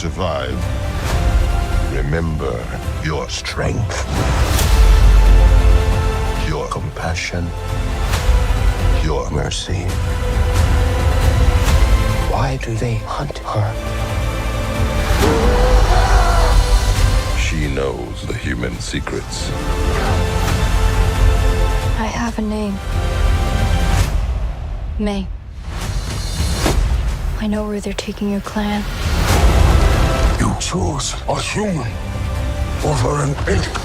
survive, remember your strength, your compassion, your mercy. Why do they hunt her? She knows the human secrets. I have a name. May. I know where they're taking your clan. You chose a human over an ape.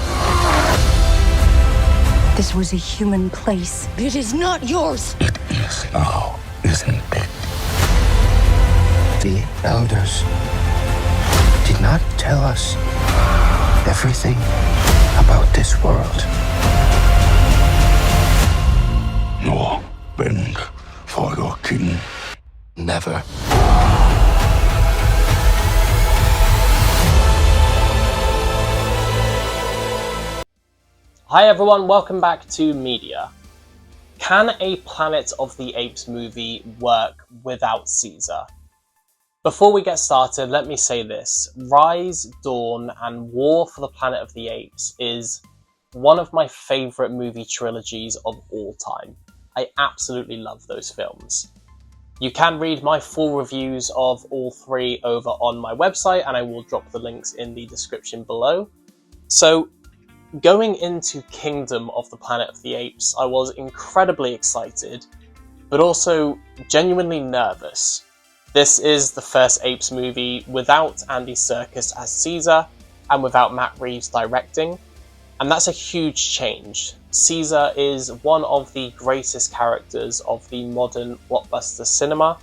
This was a human place. It is not yours. It is now, isn't it? The elders did not tell us everything about this world. Nor bend for your king. Never. Hi everyone, welcome back to Media. Can a Planet of the Apes movie work without Caesar? Before we get started, let me say this. Rise, Dawn, and War for the Planet of the Apes is one of my favourite movie trilogies of all time. I absolutely love those films. You can read my full reviews of all three over on my website, and I will drop the links in the description below. So, going into Kingdom of the Planet of the Apes, I was incredibly excited, but also genuinely nervous. This is the first Apes movie without Andy Serkis as Caesar, and without Matt Reeves directing, and that's a huge change. Caesar is one of the greatest characters of the modern blockbuster cinema,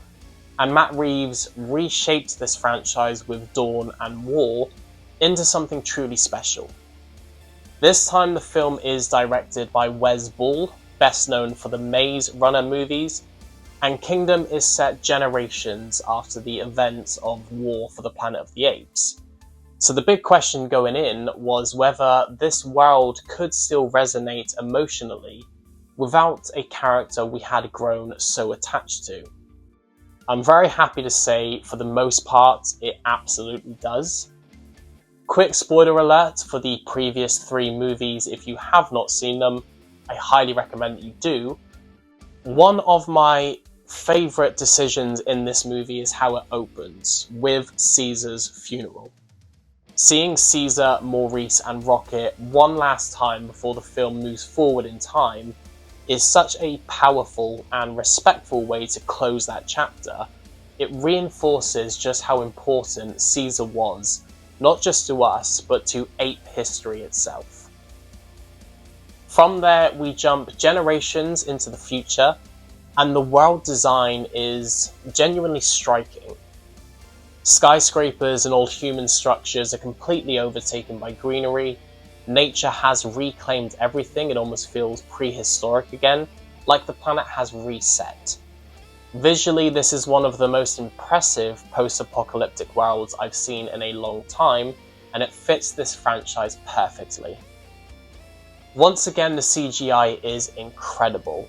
and Matt Reeves reshaped this franchise with Dawn and War into something truly special. This time the film is directed by Wes Ball, best known for the Maze Runner movies, and Kingdom is set generations after the events of War for the Planet of the Apes. So the big question going in was whether this world could still resonate emotionally without a character we had grown so attached to. I'm very happy to say, for the most part, it absolutely does. Quick spoiler alert for the previous three movies. If you have not seen them, I highly recommend that you do. One of my favourite decisions in this movie is how it opens, with Caesar's funeral. Seeing Caesar, Maurice and Rocket one last time before the film moves forward in time is such a powerful and respectful way to close that chapter. It reinforces just how important Caesar was, not just to us, but to ape history itself. From there, we jump generations into the future, and the world design is genuinely striking. Skyscrapers and all human structures are completely overtaken by greenery. Nature has reclaimed everything. It almost feels prehistoric again, like the planet has reset. Visually, this is one of the most impressive post-apocalyptic worlds I've seen in a long time, and it fits this franchise perfectly. Once again, the CGI is incredible.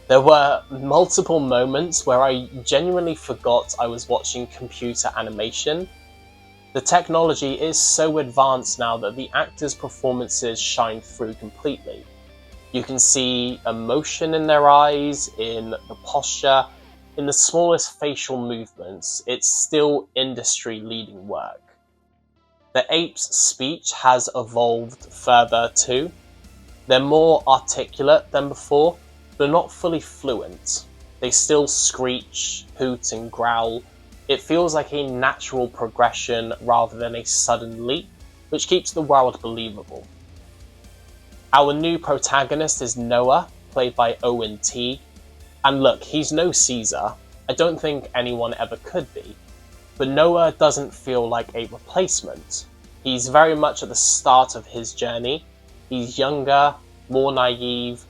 There were multiple moments where I genuinely forgot I was watching computer animation. The technology is so advanced now that the actors' performances shine through completely. You can see emotion in their eyes, in the posture, in the smallest facial movements. It's still industry-leading work. The apes' speech has evolved further too. They're more articulate than before, but not fully fluent. They still screech, hoot and growl. It feels like a natural progression rather than a sudden leap, which keeps the world believable. Our new protagonist is Noah, played by Owen Teague. And look, he's no Caesar. I don't think anyone ever could be. But Noah doesn't feel like a replacement. He's very much at the start of his journey. He's younger, more naive,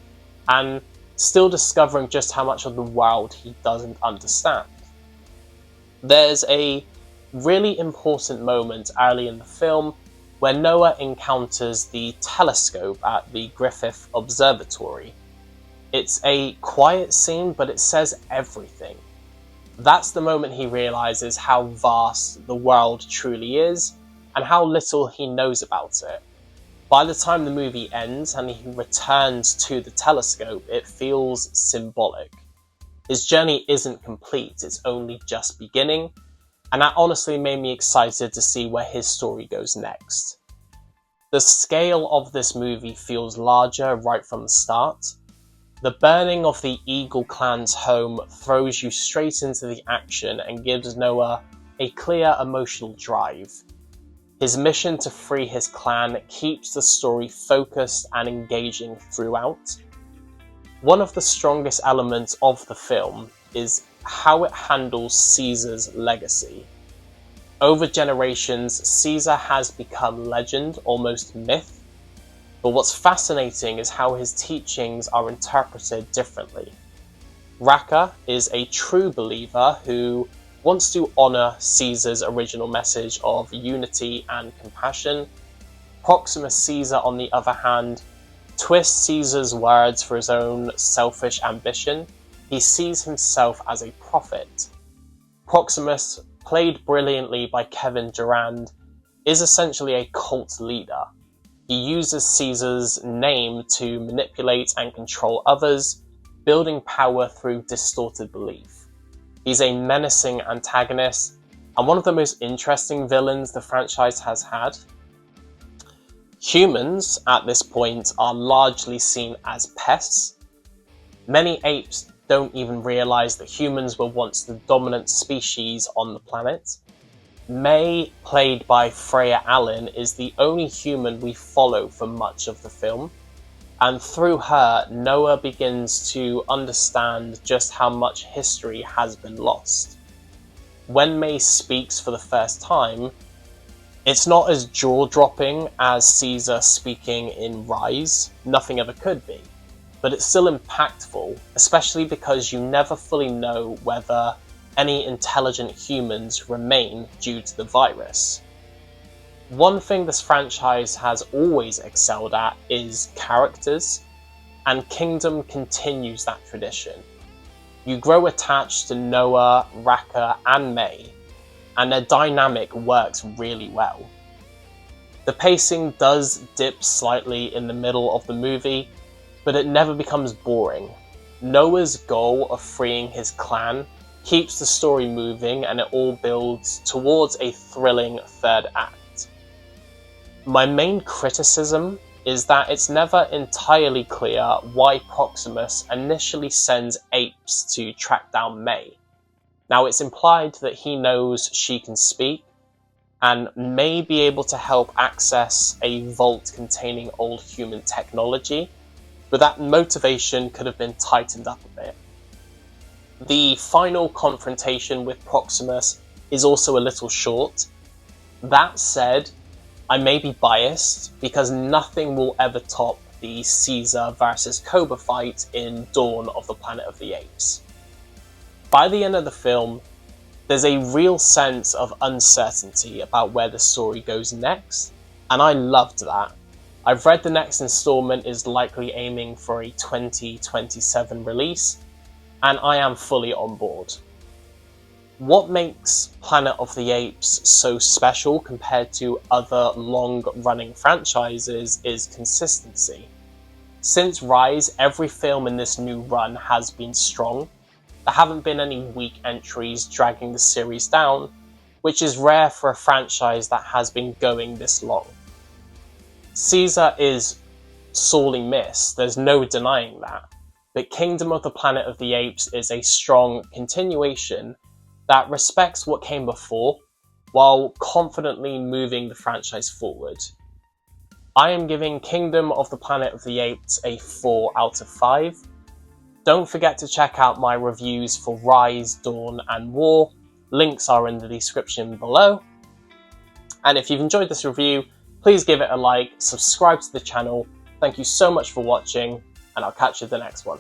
and still discovering just how much of the world he doesn't understand. There's a really important moment early in the film where Noah encounters the telescope at the Griffith Observatory. It's a quiet scene, but it says everything. That's the moment he realizes how vast the world truly is and how little he knows about it. By the time the movie ends and he returns to the telescope, it feels symbolic. His journey isn't complete, it's only just beginning, and that honestly made me excited to see where his story goes next. The scale of this movie feels larger right from the start. The burning of the Eagle clan's home throws you straight into the action and gives Noah a clear emotional drive. His mission to free his clan keeps the story focused and engaging throughout. One of the strongest elements of the film is how it handles Caesar's legacy. Over generations, Caesar has become legend, almost myth. But what's fascinating is how his teachings are interpreted differently. Raka is a true believer who wants to honour Caesar's original message of unity and compassion. Proximus Caesar, on the other hand, twists Caesar's words for his own selfish ambition. He sees himself as a prophet. Proximus, played brilliantly by Kevin Durand, is essentially a cult leader. He uses Caesar's name to manipulate and control others, building power through distorted belief. He's a menacing antagonist, and one of the most interesting villains the franchise has had. Humans, at this point, are largely seen as pests. Many apes don't even realise that humans were once the dominant species on the planet. May, played by Freya Allen, is the only human we follow for much of the film, and through her, Noah begins to understand just how much history has been lost. When May speaks for the first time, it's not as jaw-dropping as Caesar speaking in Rise, nothing ever could be, but it's still impactful, especially because you never fully know whether any intelligent humans remain due to the virus. One thing this franchise has always excelled at is characters, and Kingdom continues that tradition. You grow attached to Noah, Raka, and May, and their dynamic works really well. The pacing does dip slightly in the middle of the movie, but it never becomes boring. Noah's goal of freeing his clan keeps the story moving, and it all builds towards a thrilling third act. My main criticism is that it's never entirely clear why Proximus initially sends Apes to track down May. Now, it's implied that he knows she can speak and may be able to help access a vault containing old human technology, but that motivation could have been tightened up a bit. The final confrontation with Proximus is also a little short. That said, I may be biased because nothing will ever top the Caesar versus Cobra fight in Dawn of the Planet of the Apes. By the end of the film, there's a real sense of uncertainty about where the story goes next, and I loved that. I've read the next installment is likely aiming for a 2027 release, and I am fully on board. What makes Planet of the Apes so special compared to other long-running franchises is consistency. Since Rise, every film in this new run has been strong. There haven't been any weak entries dragging the series down, which is rare for a franchise that has been going this long. Caesar is sorely missed, there's no denying that, but Kingdom of the Planet of the Apes is a strong continuation that respects what came before, while confidently moving the franchise forward. I am giving Kingdom of the Planet of the Apes a 4 out of 5. Don't forget to check out my reviews for Rise, Dawn, and War. Links are in the description below. And if you've enjoyed this review, please give it a like, subscribe to the channel. Thank you so much for watching, and I'll catch you in the next one.